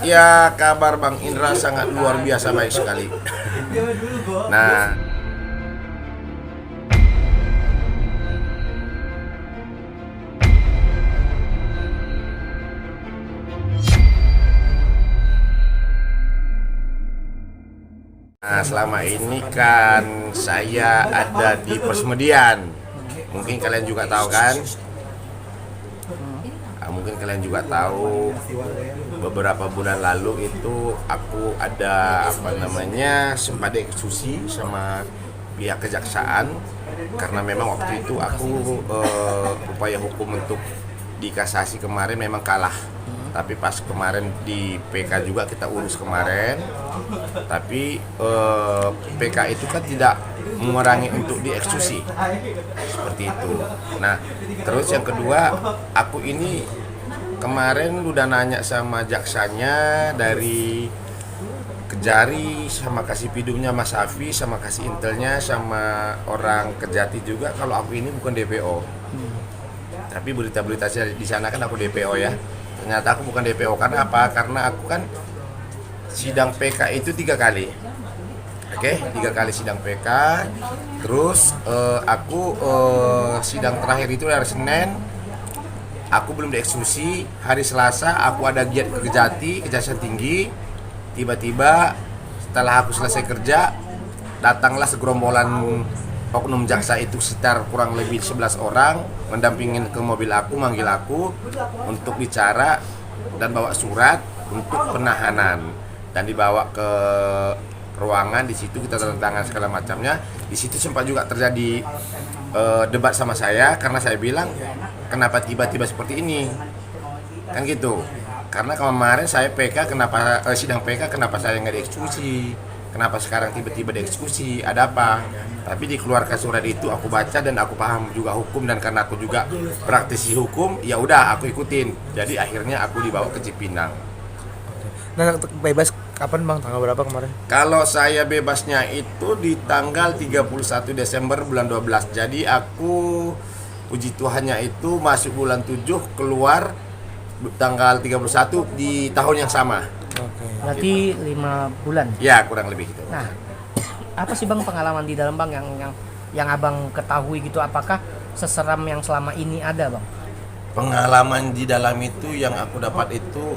Ya, kabar Bang Indra sangat luar biasa baik sekali. Nah, selama ini kan saya ada di Persmedian. Mungkin kalian juga tahu kan? Mungkin kalian juga tahu beberapa bulan lalu itu aku ada sempat dieksekusi sama pihak kejaksaan karena memang waktu itu aku upaya hukum untuk dikasasi kemarin memang kalah. Tapi pas kemarin di PK juga kita urus kemarin, tapi PK itu kan tidak mengurangi untuk dieksekusi seperti itu. Nah, terus yang kedua, aku ini kemarin udah nanya sama jaksanya dari Kejari, sama kasih pidumnya Mas Afi, sama kasih intelnya sama orang Kejati juga kalau aku ini bukan DPO. Tapi berita-berita di sana kan aku DPO ya. Ternyata aku bukan DPO karena apa? Karena aku kan sidang PK itu 3 kali. Oke, 3 kali sidang PK. Terus aku sidang terakhir itu hari Senin. Aku belum dieksekusi. Hari Selasa aku ada giat ke Kejati, Kejaksaan Tinggi. Tiba-tiba setelah aku selesai kerja, datanglah segerombolan oknum jaksa itu sekitar kurang lebih 11 orang mendampingin ke mobil aku, manggil aku untuk bicara dan bawa surat untuk penahanan dan dibawa ke ruangan. Di situ kita tanda tangan segala macamnya. Di situ sempat juga terjadi debat sama saya karena saya bilang kenapa tiba-tiba seperti ini kan gitu, karena kemarin saya PK kenapa sidang PK kenapa saya nggak dieksekusi, kenapa sekarang tiba-tiba dieksekusi, ada apa? Tapi dikeluarkan surat itu aku baca dan aku paham juga hukum, dan karena aku juga praktisi hukum, ya udah aku ikutin. Jadi akhirnya aku dibawa ke Cipinang. Nah, bebas kapan Bang? Tanggal berapa kemarin? Kalau saya bebasnya itu di tanggal 31 Desember bulan 12. Jadi aku puji Tuhannya itu masuk bulan 7, keluar tanggal 31 di tahun yang sama. Oke. Berarti 5 bulan. Ya, kurang lebih gitu. Nah, apa sih Bang pengalaman di dalam Bang yang Abang ketahui gitu? Apakah seseram yang selama ini ada Bang? Pengalaman di dalam itu yang aku dapat itu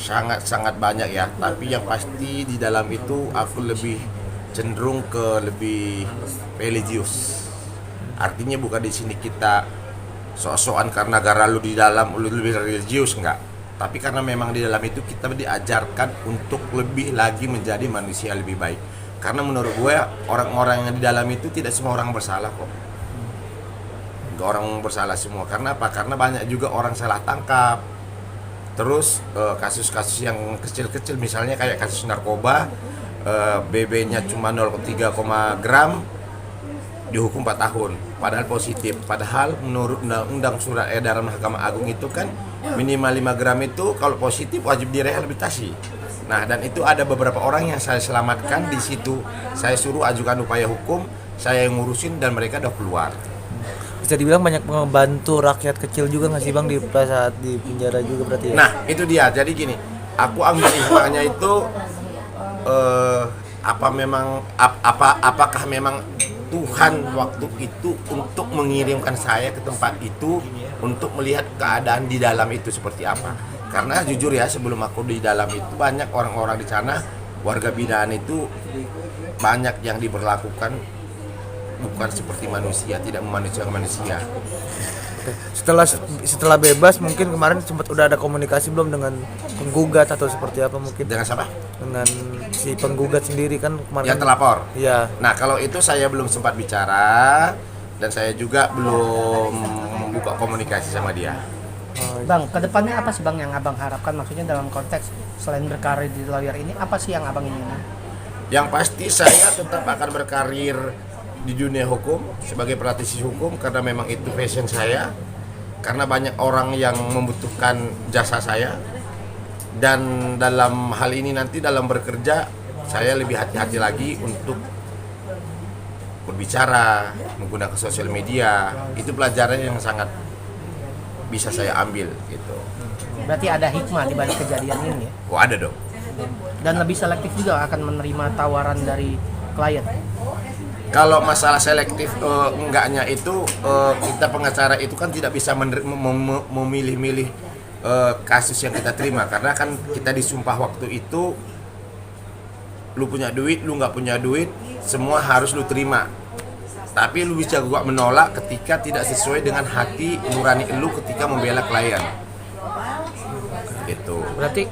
sangat-sangat banyak ya. Tapi yang pasti di dalam itu aku lebih cenderung ke lebih religius. Artinya bukan di sini kita sok-sokan karena gara lu di dalam lu lebih religius, enggak. Tapi karena memang di dalam itu kita diajarkan untuk lebih lagi menjadi manusia lebih baik. Karena menurut gue orang-orang yang di dalam itu tidak semua orang bersalah kok. Enggak orang bersalah semua. Karena apa? Karena banyak juga orang salah tangkap. Terus kasus-kasus yang kecil-kecil misalnya kayak kasus narkoba, BB-nya cuma 0,3 gram dihukum 4 tahun, padahal positif. Padahal menurut undang-undang surat edaran Mahkamah Agung itu kan minimal 5 gram itu kalau positif wajib direhabilitasi. Nah, dan itu ada beberapa orang yang saya selamatkan di situ. Saya suruh ajukan upaya hukum, saya yang ngurusin dan mereka udah keluar. Bisa dibilang banyak membantu rakyat kecil juga nggak sih Bang di saat di penjara juga berarti ya? Nah, itu dia. Jadi gini, aku ambil hikmahnya itu apakah memang Tuhan waktu itu untuk mengirimkan saya ke tempat itu untuk melihat keadaan di dalam itu seperti apa. Karena jujur ya, sebelum aku di dalam itu banyak orang-orang di sana, warga binaan itu banyak yang diberlakukan bukan seperti manusia, tidak memanusiakan manusia. Oke. Setelah bebas mungkin kemarin sempat udah ada komunikasi belum dengan penggugat atau seperti apa mungkin? Dengan siapa? Dengan si penggugat sendiri kan kemarin. Yang terlapor? Iya. Nah, kalau itu saya belum sempat bicara dan saya juga belum membuka komunikasi sama dia. Bang, kedepannya apa sih Bang yang Abang harapkan? Maksudnya dalam konteks selain berkarir di lawyer ini, apa sih yang Abang inginkan? Yang pasti saya tetap akan berkarir di dunia hukum sebagai praktisi hukum karena memang itu passion saya. Karena banyak orang yang membutuhkan jasa saya. Dan dalam hal ini nanti dalam bekerja saya lebih hati-hati lagi untuk berbicara, menggunakan sosial media. Itu pelajaran yang sangat bisa saya ambil gitu. Berarti ada hikmah di balik kejadian ini ya. Oh ada dong. Dan lebih selektif juga akan menerima tawaran dari klien. Kalau masalah selektif enggaknya itu kita pengacara itu kan tidak bisa memilih-milih kasus yang kita terima, karena kan kita disumpah waktu itu lu punya duit, lu nggak punya duit, semua harus lu terima. Tapi lu bisa juga menolak ketika tidak sesuai dengan hati nurani lu ketika membela klien. Gitu. Berarti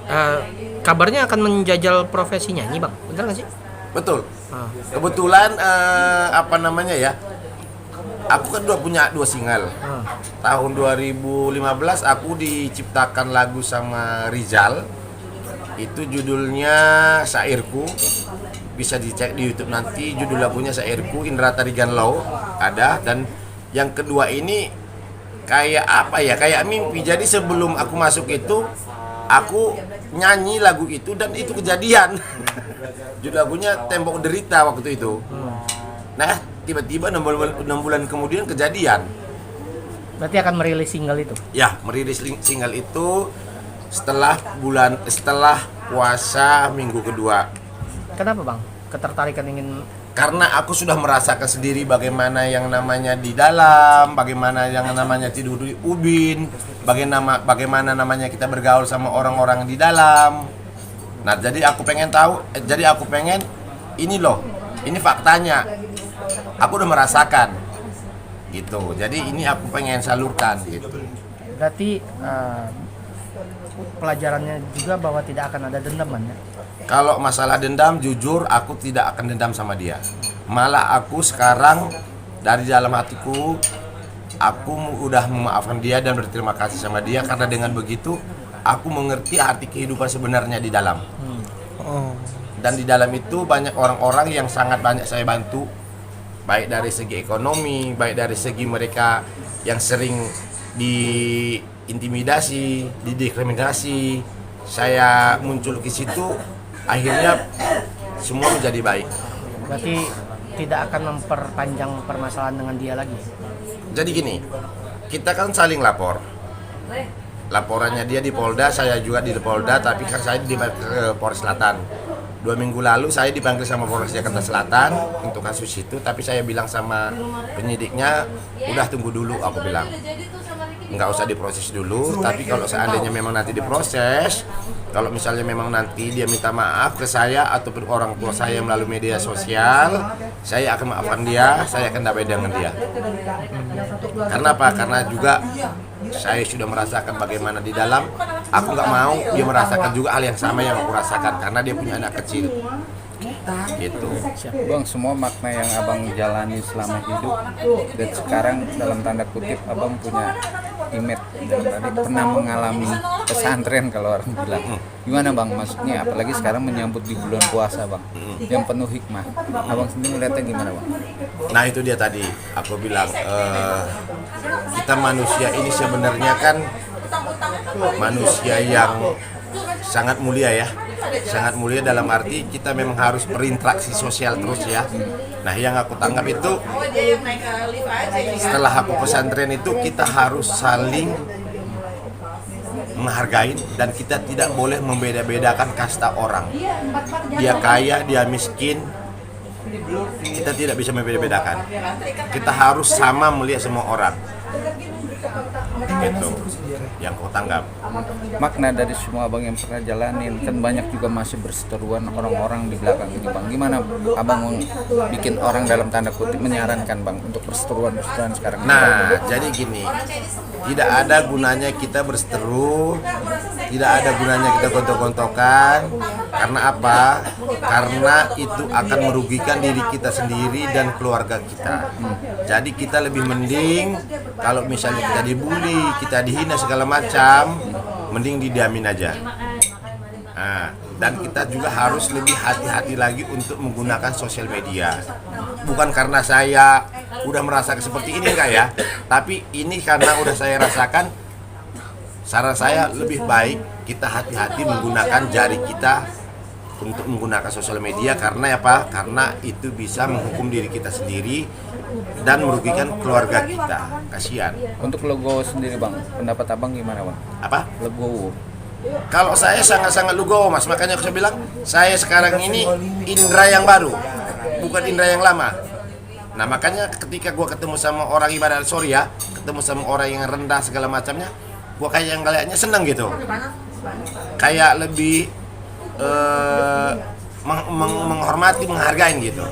kabarnya akan menjajal profesi nyanyi, Bang. Bener nggak sih? Betul. Kebetulan apa namanya ya? Aku kan punya 2 single. Tahun 2015 aku diciptakan lagu sama Rizal. Itu judulnya Syairku. Bisa dicek di YouTube nanti, judul lagunya Syairku, Indra Tarigan Law ada. Dan yang kedua ini kayak apa ya? Kayak mimpi. Jadi sebelum aku masuk itu aku nyanyi lagu itu dan itu kejadian. Judul lagunya Tembok Derita waktu itu. Nah, tiba-tiba 6 bulan kemudian kejadian. Berarti akan merilis single itu. Ya, merilis single itu setelah puasa minggu kedua. Kenapa, Bang? Ketertarikan ingin Karena aku sudah merasakan sendiri bagaimana yang namanya di dalam, bagaimana yang namanya tidur di ubin, bagaimana namanya kita bergaul sama orang-orang di dalam. Nah, jadi aku pengen tahu, ini loh, ini faktanya. Aku udah merasakan, gitu. Jadi ini aku pengen salurkan, gitu. berarti pelajarannya juga bahwa tidak akan ada dendaman ya. Kalau masalah dendam, jujur aku tidak akan dendam sama dia. Malah aku sekarang dari dalam hatiku, aku udah memaafkan dia dan berterima kasih sama dia, karena dengan begitu aku mengerti arti kehidupan sebenarnya di dalam. Dan di dalam itu banyak orang-orang yang sangat banyak saya bantu, baik dari segi ekonomi, baik dari segi mereka yang sering diintimidasi, didiskriminasi. Saya muncul ke situ, akhirnya semua menjadi baik. Berarti tidak akan memperpanjang permasalahan dengan dia lagi. Jadi gini, kita kan saling lapor. Laporannya dia di Polda, saya juga di Polda, tapi kan saya di Polres Selatan. 2 minggu lalu saya dipanggil sama Polres Jakarta Selatan untuk kasus itu, tapi saya bilang sama penyidiknya, udah tunggu dulu, aku bilang. Nggak usah diproses dulu, tapi kalau seandainya memang nanti diproses, kalau misalnya memang nanti dia minta maaf ke saya ataupun orang tua saya melalui media sosial, saya akan maafkan dia, saya akan damai dengan dia. Karena apa? Karena juga saya sudah merasakan bagaimana di dalam, aku nggak mau dia merasakan juga hal yang sama yang aku rasakan, karena dia punya anak kecil. Gitu. Bang, semua makna yang abang jalani selama hidup dan sekarang dalam tanda kutip abang punya image dan tadi pernah mengalami pesantren kalau orang bilang. Gimana bang, maksudnya apalagi sekarang menyambut di bulan puasa bang, yang penuh hikmah. Abang sendiri melihatnya gimana bang? Nah itu dia tadi aku bilang, kita manusia ini sebenarnya kan manusia yang sangat mulia ya. Sangat mulia dalam arti kita memang harus berinteraksi sosial terus ya. Nah yang aku tangkap itu, setelah aku pesantren itu kita harus saling menghargai dan kita tidak boleh membeda-bedakan kasta orang. Dia kaya, dia miskin, kita tidak bisa membeda-bedakan. Kita harus sama melihat semua orang. Gitu yang kau tanggap. Makna dari semua abang yang pernah jalanin kan banyak juga masih berseteruan orang-orang di belakang ini bang. Gimana abang mau bikin orang dalam tanda kutip menyarankan bang untuk berseteruan sekarang? Nah jadi gini, tidak ada gunanya kita berseteru, tidak ada gunanya kita gontok-gontokan. Karena apa? Karena itu akan merugikan diri kita sendiri dan keluarga kita. Jadi kita lebih mending kalau misalnya kita dibully, kita dihina segala macam, mending didiamin aja. Nah, dan kita juga harus lebih hati-hati lagi untuk menggunakan sosial media. Bukan karena saya udah merasakan seperti ini enggak ya, tapi ini karena udah saya rasakan. Saran saya lebih baik kita hati-hati menggunakan jari kita untuk menggunakan sosial media. Karena apa? Karena itu bisa menghukum diri kita sendiri dan merugikan keluarga kita. Kasihan. Untuk logo sendiri bang, pendapat abang gimana bang? Apa? Logo. Kalau saya sangat-sangat legowo mas, makanya saya bilang saya sekarang ini Indra yang baru, bukan Indra yang lama. Nah makanya ketika gua ketemu sama orang ibadah ketemu sama orang yang rendah segala macamnya, gua kayak yang kayaknya seneng gitu, kayak lebih menghormati, menghargai gitu.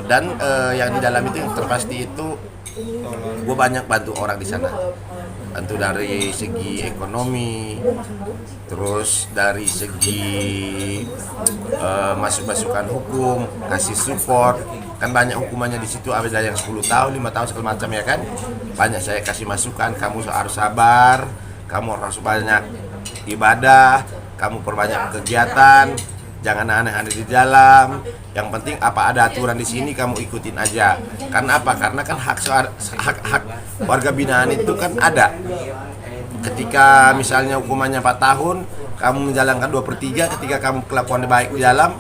Dan yang di dalam itu yang terpasti itu gue banyak bantu orang di sana, bantu dari segi ekonomi, terus dari segi masukan hukum, kasih support. Kan banyak hukumannya di situ, ada yang 10 tahun, 5 tahun segala macam ya kan. Banyak saya kasih masukan, kamu harus sabar, kamu harus banyak ibadah, kamu perbanyak kegiatan, jangan aneh-aneh di dalam. Yang penting apa ada aturan di sini kamu ikutin aja. Karena apa? Karena kan hak warga binaan itu kan ada. Ketika misalnya hukumannya 4 tahun, kamu menjalankan 2/3, ketika kamu kelakuan baik di dalam,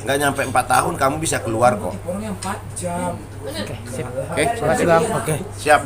nggak nyampe 4 tahun kamu bisa keluar kok. Oke, sip. Oke, Terima kasih bang. Oke. Siap.